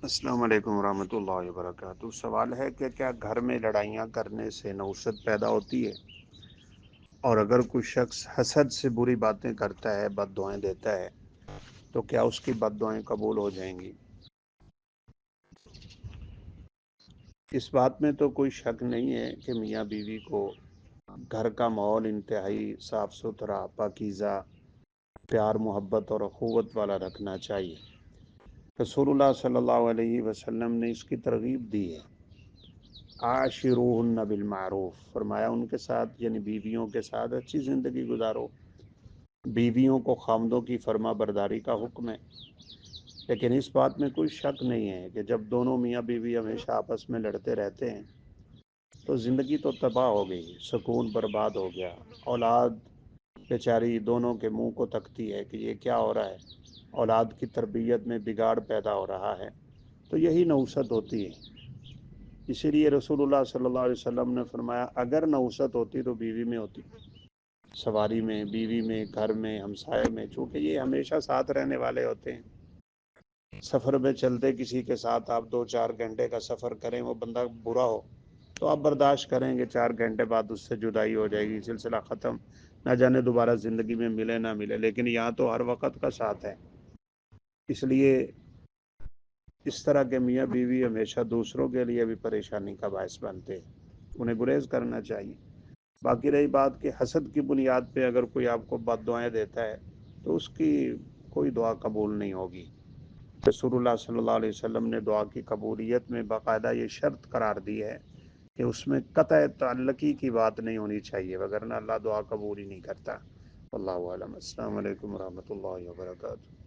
السلام علیکم ورحمۃ اللہ وبرکاتہ۔ سوال ہے کہ کیا گھر میں لڑائیاں کرنے سے نوسط پیدا ہوتی ہے؟ اور اگر کوئی شخص حسد سے بری باتیں کرتا ہے، بد دعائیں دیتا ہے، تو کیا اس کی بد دعائیں قبول ہو جائیں گی؟ اس بات میں تو کوئی شک نہیں ہے کہ میاں بیوی کو گھر کا ماحول انتہائی صاف ستھرا، پاکیزہ، پیار محبت اور اخوت والا رکھنا چاہیے۔ رسول اللہ صلی اللہ علیہ وسلم نے اس کی ترغیب دی ہے۔ عاشروہن بالمعروف، فرمایا ان کے ساتھ یعنی بیویوں کے ساتھ اچھی زندگی گزارو۔ بیویوں کو خامدوں کی فرما برداری کا حکم ہے، لیکن اس بات میں کوئی شک نہیں ہے کہ جب دونوں میاں بیوی ہمیشہ آپس میں لڑتے رہتے ہیں تو زندگی تو تباہ ہو گئی، سکون برباد ہو گیا، اولاد بیچاری دونوں کے منہ کو تکتی ہے کہ یہ کیا ہو رہا ہے، اولاد کی تربیت میں بگاڑ پیدا ہو رہا ہے۔ تو یہی نوسط ہوتی ہے۔ اسی لیے رسول اللہ صلی اللہ علیہ وسلم نے فرمایا اگر نوسط ہوتی تو بیوی میں ہوتی، سواری میں، بیوی میں، گھر میں، ہمسائے میں، چونکہ یہ ہمیشہ ساتھ رہنے والے ہوتے ہیں۔ سفر میں چلتے کسی کے ساتھ آپ 2-4 گھنٹے کا سفر کریں، وہ بندہ برا ہو تو آپ برداشت کریں گے، 4 گھنٹے بعد اس سے جدائی ہو جائے گی، سلسلہ ختم، نہ جانے دوبارہ زندگی میں ملے نہ ملے۔ لیکن یہاں تو ہر وقت کا ساتھ ہے، اس لیے اس طرح کے میاں بیوی ہمیشہ دوسروں کے لیے بھی پریشانی کا باعث بنتے ہیں، انہیں گریز کرنا چاہیے۔ باقی رہی بات کہ حسد کی بنیاد پہ اگر کوئی آپ کو بد دعائیں دیتا ہے تو اس کی کوئی دعا قبول نہیں ہوگی۔ رسول اللہ صلی اللہ علیہ وسلم نے دعا کی قبولیت میں باقاعدہ یہ شرط قرار دی ہے کہ اس میں قطع تعلقی کی بات نہیں ہونی چاہیے، وگرنہ اللہ دعا قبول ہی نہیں کرتا۔ واللہ اعلم۔ السلام علیکم ورحمۃ اللہ وبرکاتہ۔